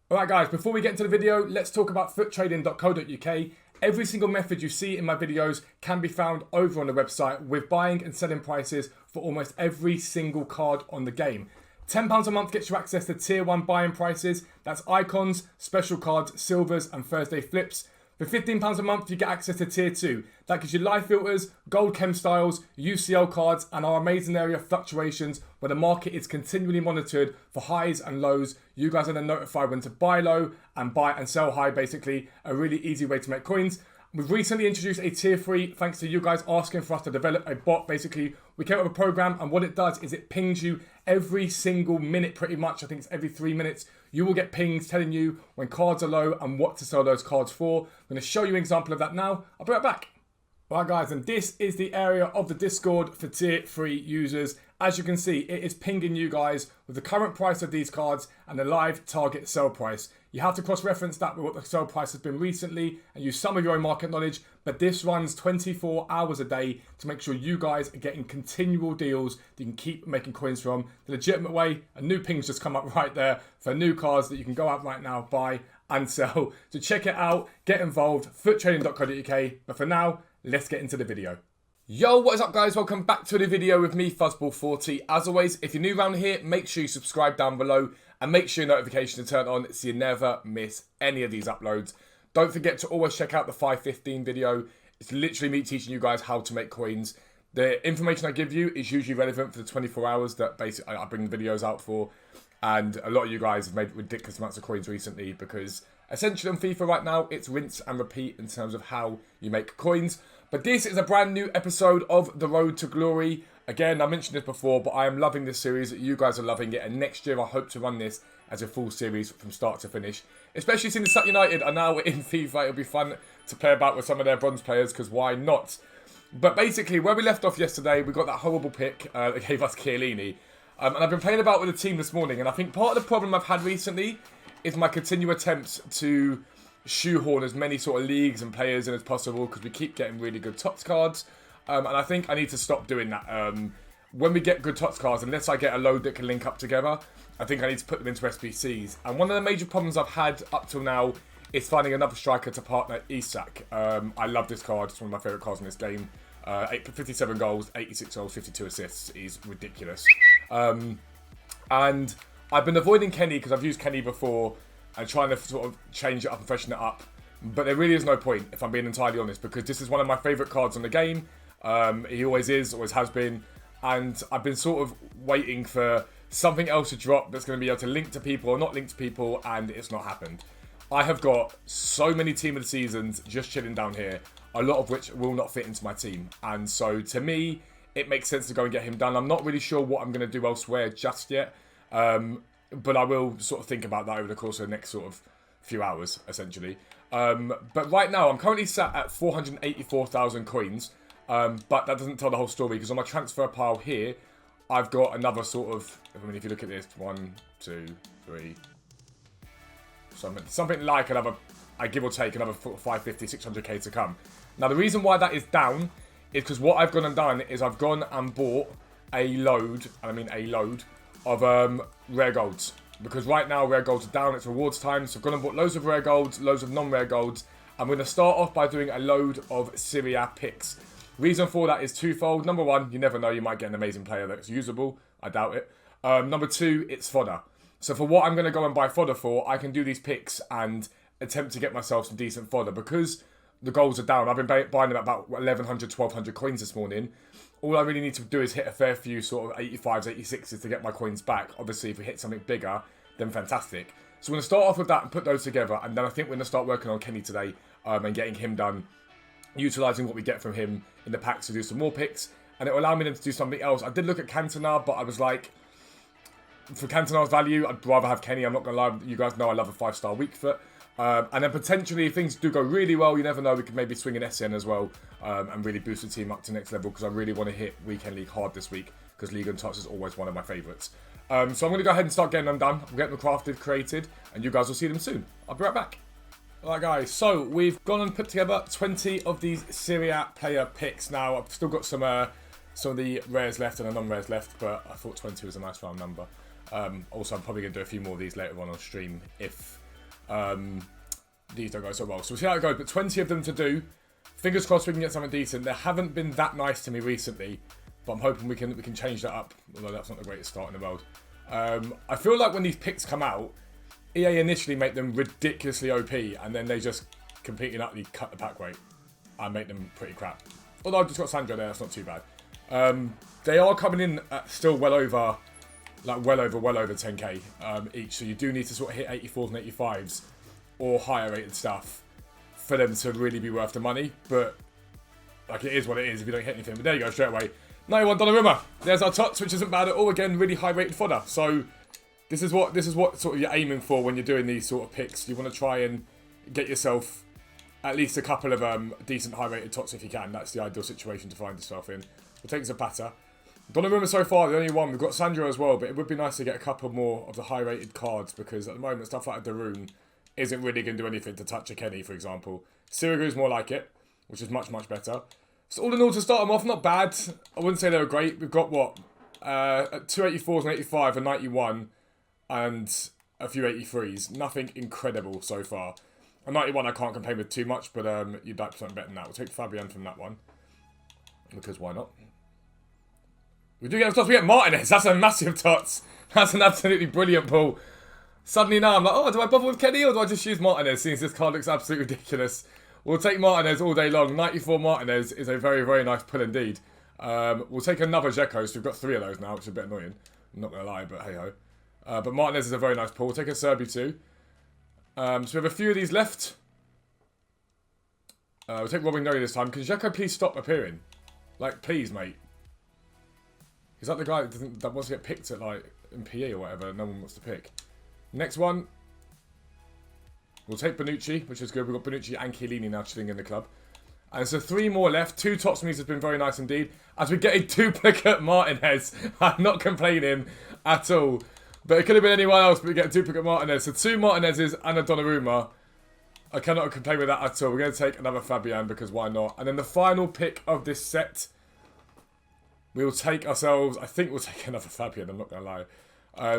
Alright guys, before we get into the video, let's talk about futtrading.co.uk. Every single method you see in my videos can be found over on the website with buying and selling prices for almost every single card on the game. £10 a month gets you access to tier 1 buying prices. That's icons, special cards, silvers and Thursday flips. For £15 a month, you get access to tier 2. That gives you live filters, gold chem styles, UCL cards, and our amazing area of fluctuations where the market is continually monitored for highs and lows. You guys are then notified when to buy low and buy and sell high, basically. A really easy way to make coins. We've recently introduced a tier 3 thanks to you guys asking for us to develop a bot. Basically, we came up with a program and what it does is it pings you every single minute pretty much. I think it's every 3 minutes. You will get pings telling you when cards are low and what to sell those cards for. I'm going to show you an example of that now. I'll be right back. Alright guys, and this is the area of the Discord for tier 3 users. As you can see, it is pinging you guys with the current price of these cards and the live target sell price. You have to cross-reference that with what the sell price has been recently and use some of your own market knowledge, but this runs 24 hours a day to make sure you guys are getting continual deals that you can keep making coins from. The legitimate way, a new ping's just come up right there for new cards that you can go out right now, buy and sell. So check it out, get involved, futtrading.co.uk, but for now, let's get into the video. Yo, what is up guys? Welcome back to the video with me, Fuzzball40. As always, if you're new around here, make sure you subscribe down below and make sure your notifications are turned on so you never miss any of these uploads. Don't forget to always check out the 515 video. It's literally me teaching you guys how to make coins. The information I give you is usually relevant for the 24 hours that basically I bring the videos out for. And a lot of you guys have made ridiculous amounts of coins recently because essentially on FIFA right now, it's rinse and repeat in terms of how you make coins. But this is a brand new episode of The Road to Glory. Again, I mentioned this before, but I am loving this series. You guys are loving it. And next year, I hope to run this as a full series from start to finish. Especially since Sut United are now in FIFA. It'll be fun to play about with some of their bronze players, because why not? But basically, where we left off yesterday, we got that horrible pick that gave us Chiellini. And I've been playing about with the team this morning. And I think part of the problem I've had recently is my continual attempts to shoehorn as many sort of leagues and players in as possible because we keep getting really good Tots cards. And I think I need to stop doing that. When we get good Tots cards, unless I get a load that can link up together, I think I need to put them into SBCs. And one of the major problems I've had up till now is finding another striker to partner Isak. I love this card. It's one of my favourite cards in this game. 57 goals, 86 goals, 52 assists. He's ridiculous. And I've been avoiding Kenny because I've used Kenny before and trying to sort of change it up and freshen it up. But there really is no point, if I'm being entirely honest, because this is one of my favourite cards on the game. He always is, always has been. And I've been sort of waiting for something else to drop that's going to be able to link to people or not link to people, and it's not happened. I have got so many Team of the Seasons just chilling down here, a lot of which will not fit into my team. And so, to me, it makes sense to go and get him done. I'm not really sure what I'm going to do elsewhere just yet. But I will sort of think about that over the course of the next sort of few hours, essentially. But right now, I'm currently sat at 484,000 coins. But that doesn't tell the whole story, because on my transfer pile here, I've got another sort of, I mean, if you look at this, 1, 2, 3, something like another, I give or take another 550, 600k to come. Now, the reason why that is down is because what I've gone and done is I've gone and bought a load, and I mean a load, of rare golds. Because right now, rare golds are down, it's rewards time, so I've gone and bought loads of rare golds, loads of non-rare golds. I'm going to start off by doing a load of SERIE picks. Reason for that is twofold. Number one, you never know, you might get an amazing player that's usable. I doubt it. Number two, it's fodder. So for what I'm going to go and buy fodder for, I can do these picks and attempt to get myself some decent fodder. Because the golds are down, I've been buying them at about 1,100, 1,200 coins this morning. All I really need to do is hit a fair few sort of 85s, 86s to get my coins back. Obviously, if we hit something bigger, then fantastic. So we're going to start off with that and put those together. And then I think we're going to start working on Kenny today and getting him done. Utilising what we get from him in the packs to do some more picks. And it will allow me then to do something else. I did look at Cantona, but I was like, for Cantona's value, I'd rather have Kenny. I'm not going to lie. You guys know I love a 5-star weak foot. And then potentially, if things do go really well, you never know, we could maybe swing an SN as well and really boost the team up to next level, because I really want to hit Weekend League hard this week, because League and Tots is always one of my favourites. So I'm going to go ahead and start getting them done. We'll get them crafted, created, and you guys will see them soon. I'll be right back. Alright guys, so we've gone and put together 20 of these SERIE player picks. Now, I've still got some of the rares left and the non-rares left, but I thought 20 was a nice round number. Also, I'm probably going to do a few more of these later on stream if these don't go so well. So we'll see how it goes. But 20 of them to do. Fingers crossed we can get something decent. They haven't been that nice to me recently, but I'm hoping we can change that up. Although that's not the greatest start in the world. I feel like when these picks come out, EA initially make them ridiculously OP, and then they just completely and utterly cut the pack rate and make them pretty crap. Although I've just got Sandra there, that's not too bad. They are coming in at still well over 10k each, so you do need to sort of hit 84s and 85s or higher rated stuff for them to really be worth the money. But like, it is what it is if you don't hit anything. But there you go, straight away. $91 Donnarumma. There's our Tots, which isn't bad at all. Again, really high rated fodder. So this is what sort of you're aiming for when you're doing these sort of picks. You want to try and get yourself at least a couple of decent high rated Tots if you can. That's the ideal situation to find yourself in. We'll take Zapata. Donnarumma so far, the only one. We've got Sandro as well, but it would be nice to get a couple more of the high rated cards, because at the moment stuff like a Darun isn't really going to do anything to touch a Kenny, for example. Sirigu's more like it, which is much, much better. So all in all, to start them off, not bad. I wouldn't say they were great. We've got, what, 284s and 85 and 91 and a few 83s. Nothing incredible so far. A 91 I can't complain with too much, but you'd like something better than that. We'll take Fabian from that one, because why not? We do get Tots. We get Martinez. That's a massive Tots. That's an absolutely brilliant pull. Suddenly now I'm like, oh, do I bother with Kenny or do I just use Martinez, since this card looks absolutely ridiculous? We'll take Martinez all day long. 94 Martinez is a very, very nice pull indeed. We'll take another Dzeko, so we've got 3 of those now, which is a bit annoying. I'm not going to lie, but hey-ho. But Martinez is a very nice pull. We'll take a Serbi too. So we have a few of these left. We'll take Robin Noy this time. Can Dzeko please stop appearing? Like, please, mate. Is that the guy that wants to get picked at, like, in PE or whatever? No one wants to pick. Next one. We'll take Bonucci, which is good. We've got Bonucci and Chiellini now chilling in the club. And so 3 more left. 2 Tots from these has been very nice indeed. As we get a duplicate Martinez. I'm not complaining at all. But it could have been anyone else, but we get a duplicate Martinez. So 2 Martinezes and a Donnarumma. I cannot complain with that at all. We're going to take another Fabian, because why not? And then the final pick of this set, we will take ourselves, I think we'll take another Fabian, I'm not going to lie.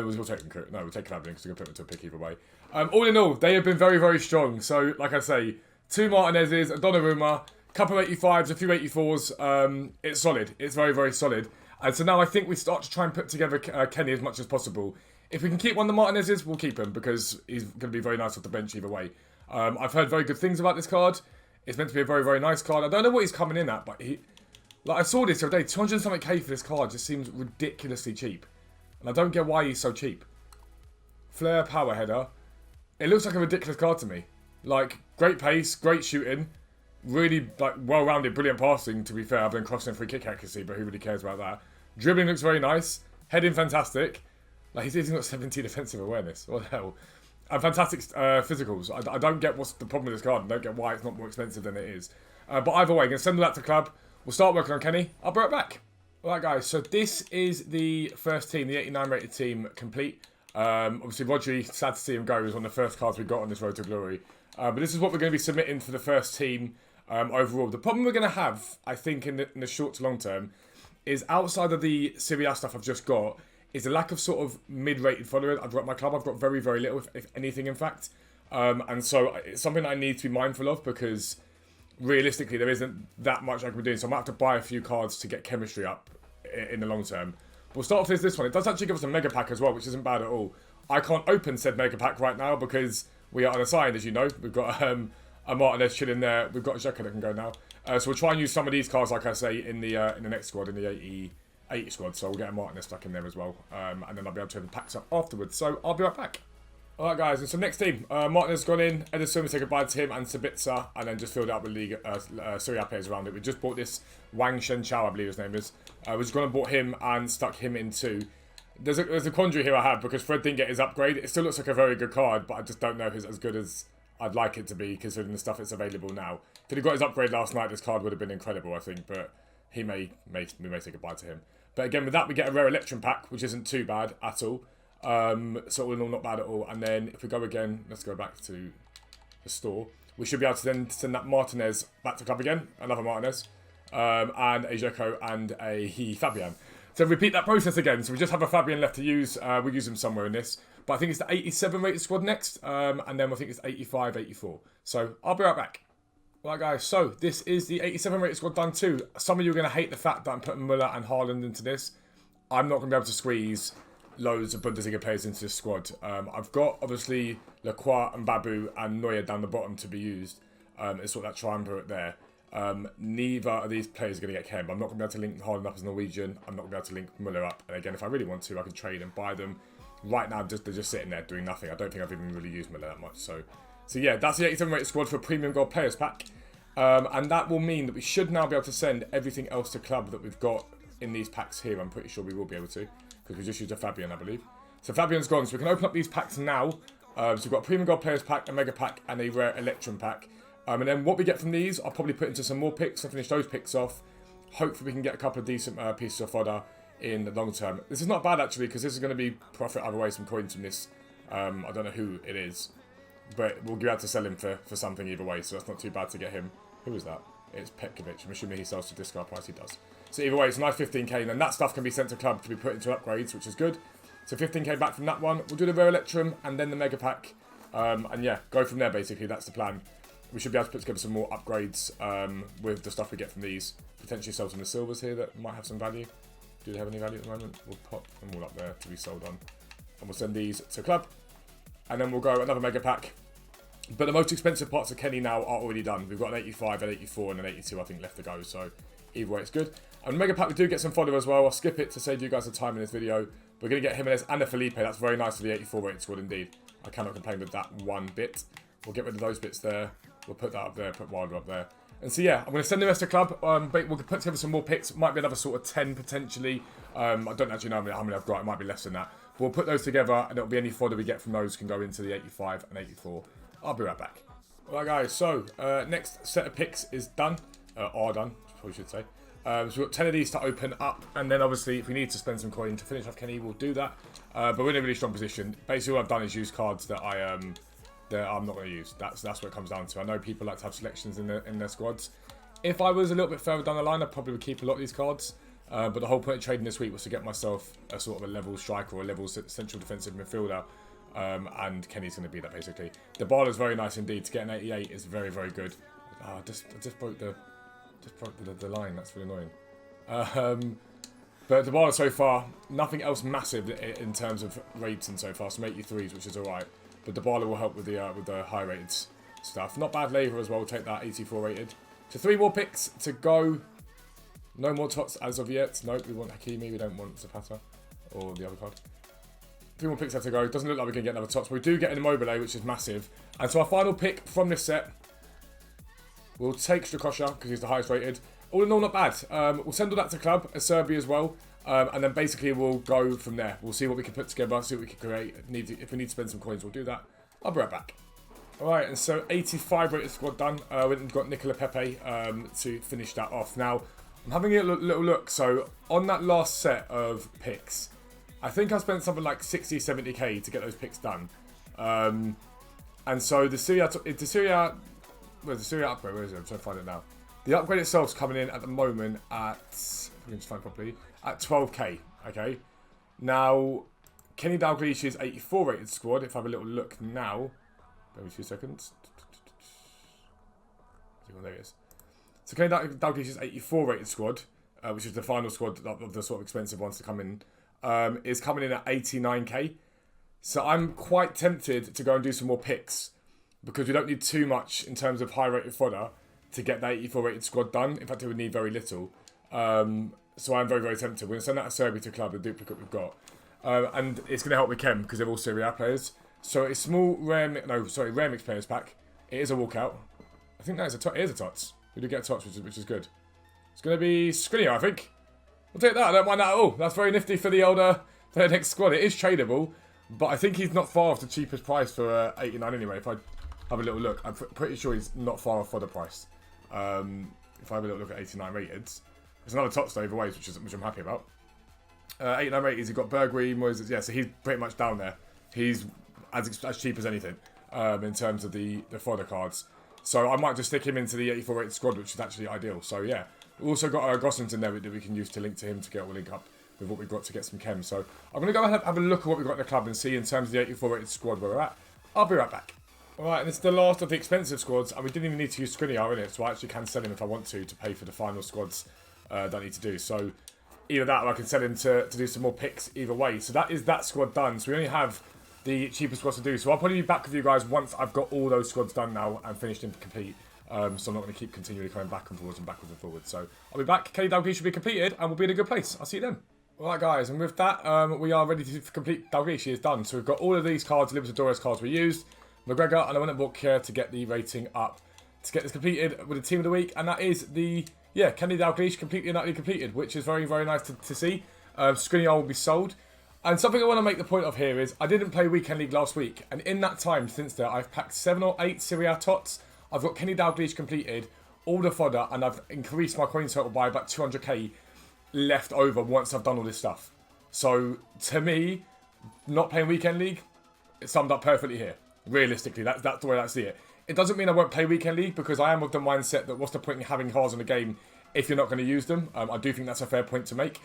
We'll take Fabian, because we're going to put him to a pick either way. All in all, they have been very, very strong. So, like I say, 2 Martinezes, a Donnarumma, a couple of 85s, a few 84s. It's solid. It's very, very solid. And so now I think we start to try and put together Kenny as much as possible. If we can keep one of the Martinezes, we'll keep him, because he's going to be very nice off the bench either way. I've heard very good things about this card. It's meant to be a very, very nice card. I don't know what he's coming in at, but I saw this the other day. 200 something K for this card just seems ridiculously cheap. And I don't get why he's so cheap. Flair power header. It looks like a ridiculous card to me. Like, great pace, great shooting. Really, like, well-rounded, brilliant passing, to be fair. I've been crossing free kick accuracy, but who really cares about that? Dribbling looks very nice. Heading fantastic. Like, he's even got 70 defensive awareness. What the hell? And fantastic physicals. I don't get what's the problem with this card. I don't get why it's not more expensive than it is. But either way, I'm going to send that to club. We'll start working on Kenny. I'll be right back. Alright guys, so this is the first team, the 89 rated team complete. Obviously Rodri, sad to see him go, was one of the first cards we got on this road to glory. But this is what we're going to be submitting for the first team overall. The problem we're going to have, I think, in the short to long term, is outside of the Serie A stuff I've just got, is a lack of sort of mid-rated followers. I've got my club, I've got very, very little, if anything, in fact. And so it's something that I need to be mindful of, because realistically there isn't that much I can be doing. So I might have to buy a few cards to get chemistry up in the long term. But we'll start off with this one. It does actually give us a mega pack as well, which isn't bad at all. I can't open said mega pack right now because we are unassigned, as you know. We've got a Martinez chilling there. We've got a Dzeko that can go now. So we'll try and use some of these cards, like I say, in the next squad, in the 80 squad. So we'll get a Martinez stuck in there as well. And then I'll be able to have the packs up afterwards. So I'll be right back. Alright guys, and so next team, Martinez has gone in, Ederson, we say goodbye to him, and Sabitzer, and then just filled out with League, Serie A players around it. We just bought this Wang Shenchao, I believe his name is. We're just going to bought him and stuck him in too. There's a quandary here I have, because Fred didn't get his upgrade. It still looks like a very good card, but I just don't know if it's as good as I'd like it to be, considering the stuff that's available now. If he got his upgrade last night, this card would have been incredible, I think, but we may say goodbye to him. But again, with that, we get a rare Electrum pack, which isn't too bad at all. So all in all, not bad at all. And then if we go again, let's go back to the store. We should be able to then send that Martinez back to club again. Another Martinez. And a Dzeko and a Fabian. So repeat that process again. So we just have a Fabian left to use. We'll use him somewhere in this. But I think it's the 87 rated squad next. And then I think it's 85, 84. So I'll be right back. Right, guys. So this is the 87 rated squad done too. Some of you are going to hate the fact that I'm putting Müller and Haaland into this. I'm not going to be able to squeeze loads of Bundesliga players into this squad. I've got, obviously, Lacroix and Babu and Neuer down the bottom to be used. It's sort of that triumvirate there. Neither of these players are going to get CHEM. I'm not going to be able to link Haaland up as Norwegian. I'm not going to be able to link Müller up. And again, if I really want to, I can trade and buy them. Right now, they're just sitting there doing nothing. I don't think I've even really used Müller that much. So yeah, that's the 87 rated squad for a Premium Gold Players Pack. And that will mean that we should now be able to send everything else to club that we've got in these packs here. I'm pretty sure we will be able to, because we just used a Fabian, I believe. So Fabian's gone, so we can open up these packs now. So we've got a Premium Gold Players Pack, a Mega Pack, and a Rare Electrum Pack. And then what we get from these, I'll probably put into some more picks and finish those picks off. Hopefully we can get a couple of decent pieces of fodder in the long term. This is not bad actually, because this is going to be profit either way, some coins from this. I don't know who it is, but we'll be able to sell him for something either way, so that's not too bad to get him. Who is that? It's Petkovic. I'm assuming he sells to discard price. He does. So either way, it's a nice 15k, and then that stuff can be sent to club to be put into upgrades, which is good. So 15k back from that one. We'll do the Rare Electrum and then the Mega Pack. And yeah, go from there basically. That's the plan. We should be able to put together some more upgrades with the stuff we get from these. Potentially sell some of the silvers here that might have some value. Do they have any value at the moment? We'll pop them all up there to be sold on. And we'll send these to club. And then we'll go another Mega Pack. But the most expensive parts of Kenny now are already done. We've got an 85, an 84, and an 82, I think, left to go. So either way, it's good. And the Mega Pack, we do get some fodder as well. I'll skip it to save you guys the time in this video. We're going to get Jimenez and a Felipe. That's very nice for the 84 rated squad indeed. I cannot complain with that one bit. We'll get rid of those bits there. We'll put that up there, put Wilder up there. And so yeah, I'm going to send the rest to club. But we'll put together some more picks. Might be another sort of 10 potentially. I don't actually know how many I've got. It might be less than that. But we'll put those together, and it'll be any fodder we get from those can go into the 85 and 84. I'll be right back. Alright guys, so next set of picks is done. Are done, probably should say. So we've got 10 of these to open up, and then obviously if we need to spend some coin to finish off Kenny, we'll do that. But we're in a really strong position. Basically all I've done is use cards that I'm not going to use. That's what it comes down to. I know people like to have selections in their squads. If I was a little bit further down the line, I probably would keep a lot of these cards. But the whole point of trading this week was to get myself a sort of a level striker or a level central defensive midfielder. And Kenny's going to be that basically. The ball is very nice indeed. To get an 88 is very, very good. I just broke the line. That's really annoying. But the ball so far, nothing else massive in terms of rating so far. Some 83s, which is alright. But the baller will help with the high rated stuff. Not bad labour as well. We'll take that 84 rated. So 3 more picks to go. No more Tots as of yet. Nope, we want Hakimi. We don't want Zapata or the other card. 3 more picks have to go. Doesn't look like we can get another Tots. But we do get an Immobile, which is massive. And so our final pick from this set, we'll take Strakosha because he's the highest rated. All in all, not bad. We'll send all that to club, a Serbia as well. And then basically we'll go from there. We'll see what we can put together, see what we can create. If we need to spend some coins, we'll do that. I'll be right back. Alright, and so 85 rated squad done. We've got Nicola Pepe to finish that off. Now, I'm having a little look. So on that last set of picks, I think I spent something like 60, 70k to get those picks done. And so the Serie upgrade, where is it? I'm trying to find it now. The upgrade itself is coming in at the moment at, if I can just find it properly, at 12k, okay? Now, Kenny Dalglish's 84 rated squad, if I have a little look now, give me 2 seconds. There it is. So Kenny Dalglish's 84 rated squad, which is the final squad of the sort of expensive ones to come in, is coming in at 89k. So I'm quite tempted to go and do some more picks because we don't need too much in terms of high rated fodder to get that 84 rated squad done. In fact, it would need very little. So I'm very, very tempted. We're going to send that to Serbia to club, the duplicate we've got. And it's going to help with CHEM because they're all Serie A players. So it's rare mixed players pack. It is a walkout. I think that is it is a Tots. We do get a Tots, which is good. It's going to be Skriniar, I think. We'll take that. I don't mind that at all. That's very nifty for the next squad. It is tradable, but I think he's not far off the cheapest price for 89 anyway. If I have a little look, I'm pretty sure he's not far off for the price. If I have a little look at 89 rated, there's another Tots though, either way, which I'm happy about. 89 rated, he's got Bergwijn, Moses, yeah, so he's pretty much down there. He's as cheap as anything in terms of the fodder cards. So I might just stick him into the 84 rated squad, which is actually ideal. So yeah, we've also got Gossens in there that we can use to link to him to get all link up with what we've got to get some chem. So I'm going to go ahead and have a look at what we've got in the club and see in terms of the 84 rated squad where we're at. I'll be right back. Alright, and this is the last of the expensive squads, and we didn't even need to use Skriniar in it, so I actually can sell him if I want to pay for the final squads that I need to do. So either that or I can sell him to do some more picks either way. So that is that squad done. So we only have the cheapest squads to do. So I'll probably be back with you guys once I've got all those squads done now and finished them complete. So I'm not going to keep continually coming back and forwards and backwards and forwards. So I'll be back. Kenny Dalglish should be completed and we'll be in a good place. I'll see you then. Alright guys, and with that, we are ready to complete Dalglish. He is done. So we've got all of these cards, Libertadores cards we used. McGregor, and I went and bought Kier to get the rating up. To get this completed with the team of the week. And that is the, Kenny Dalglish completely and utterly completed, which is very, very nice to see. Skriniar will be sold. And something I want to make the point of here is, I didn't play Weekend League last week. And in that time since there, I've packed 7 or 8 SERIE Tots. I've got Kenny Dalglish completed, all the fodder, and I've increased my coin total by about 200k left over once I've done all this stuff. So, to me, not playing Weekend League, it summed up perfectly here. Realistically, that's the way I see it. It doesn't mean I won't play Weekend League, because I am of the mindset that what's the point in having cards in the game if you're not going to use them. I do think that's a fair point to make.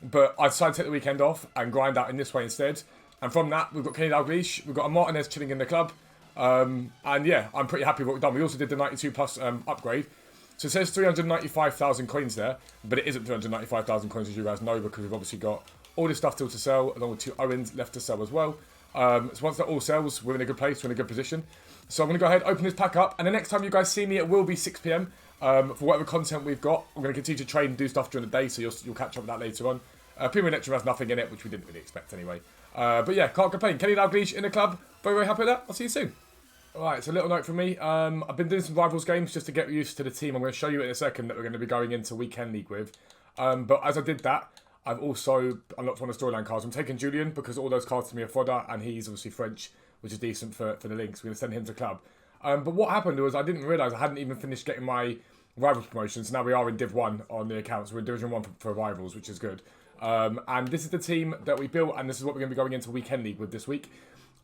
But I decided to take the weekend off and grind out in this way instead. And from that, we've got Kenny Dalglish, we've got a Martinez chilling in the club. And yeah, I'm pretty happy with what we've done. We also did the 92 plus upgrade. So it says 395,000 coins there, but it isn't 395,000 coins, as you guys know, because we've obviously got all this stuff still to sell, along with 2 Owens left to sell as well. So once that all sells, we're in a good place, we're in a good position. So I'm going to go ahead, open this pack up, and the next time you guys see me, it will be 6 PM. For whatever content we've got, we're going to continue to trade and do stuff during the day, so you'll catch up with that later on. Premier Lecture has nothing in it, which we didn't really expect anyway. But yeah, can't complain. Kenny Dalglish in the club, very, very happy with that. I'll see you soon. Alright, so a little note from me. I've been doing some Rivals games just to get used to the team. I'm going to show you in a second that we're going to be going into Weekend League with. But as I did that, I've also unlocked one of the storyline cards. I'm taking Julian because all those cards to me are fodder, and he's obviously French, which is decent for the links. We're going to send him to club. But what happened was I didn't realise I hadn't even finished getting my Rivals promotions. Now we are in Div 1 on the accounts. We're in Division 1 for Rivals, which is good. And this is the team that we built, and this is what we're going to be going into Weekend League with this week.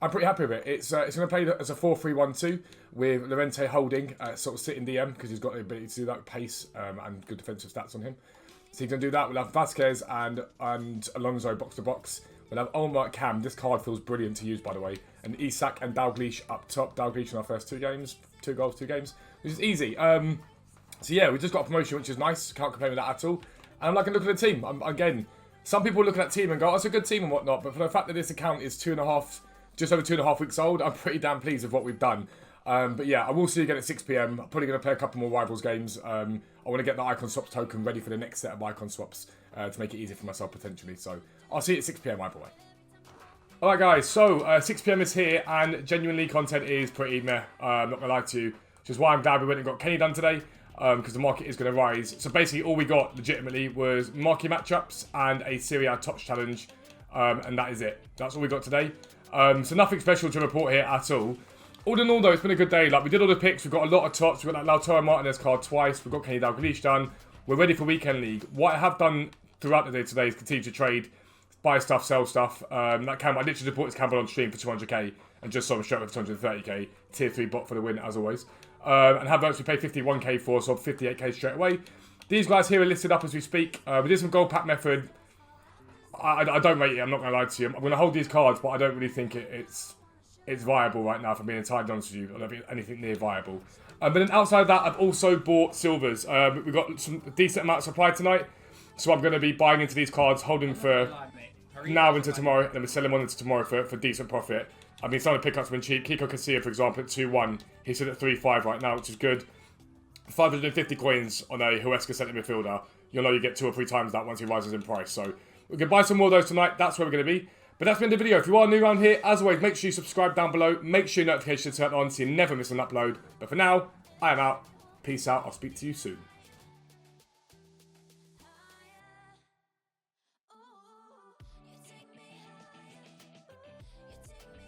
I'm pretty happy with it. It's going to play as a 4-3-1-2 with Lorente holding, sort of sitting DM, because he's got the ability to do that with pace and good defensive stats on him. So he's going to do that. We'll have Vasquez and Alonso box to box. We'll have Olmar Cam. This card feels brilliant to use, by the way. And Isak and Dalglish up top. Dalglish in our first 2 games. 2 goals, 2 games. Which is easy. So yeah, we just got a promotion, which is nice. Can't complain with that at all. And I'm liking looking at the team. Again, some people look at that team and go, oh, it's a good team and whatnot. But for the fact that this account is just over 2.5 weeks old, I'm pretty damn pleased with what we've done. But yeah, I will see you again at 6 PM. I'm probably going to play a couple more Rivals games. I want to get the Icon Swaps token ready for the next set of Icon Swaps to make it easy for myself potentially. So I'll see you at 6 PM either way. Alright guys, so 6 PM is here, and genuinely content is pretty meh. I'm not going to lie to you. Which is why I'm glad we went and got Kenny done today. Because the market is going to rise. So basically all we got legitimately was marquee matchups and a SERIE Tots challenge. And that is it. That's all we got today. So nothing special to report here at all. All in all though, it's been a good day. Like, we did all the picks. We've got a lot of Tots. We've got that Lautaro Martinez card twice. We've got Kenny Dalglish done. We're ready for Weekend League. What I have done throughout the day today is continue to trade, buy stuff, sell stuff. That Campbell, I literally just bought this Campbell on stream for 200k and just sold him straight up for 230k. Tier 3 bot for the win as always. And have actually paid 51k for, so 58k straight away. These guys here are listed up as we speak. We did some gold pack method. I don't rate it, I'm not going to lie to you. I'm going to hold these cards, but I don't really think it's viable right now, if I'm being entirely honest with you. I don't think anything near viable. But then outside of that, I've also bought silvers. We've got some decent amount of supply tonight, so I'm going to be buying into these cards, holding for now into tomorrow, and then we're selling one into tomorrow for decent profit. I mean, some of the pickups have been cheap. Kiko Casilla, for example, at 2-1. He's at 3-5 right now, which is good. 550 coins on a Huesca centre midfielder. You'll know you get 2 or 3 times that once he rises in price. So we can buy some more of those tonight. That's where we're going to be. But that's been the video. If you are new around here, as always, make sure you subscribe down below. Make sure your notifications are turned on so you never miss an upload. But for now, I am out. Peace out. I'll speak to you soon.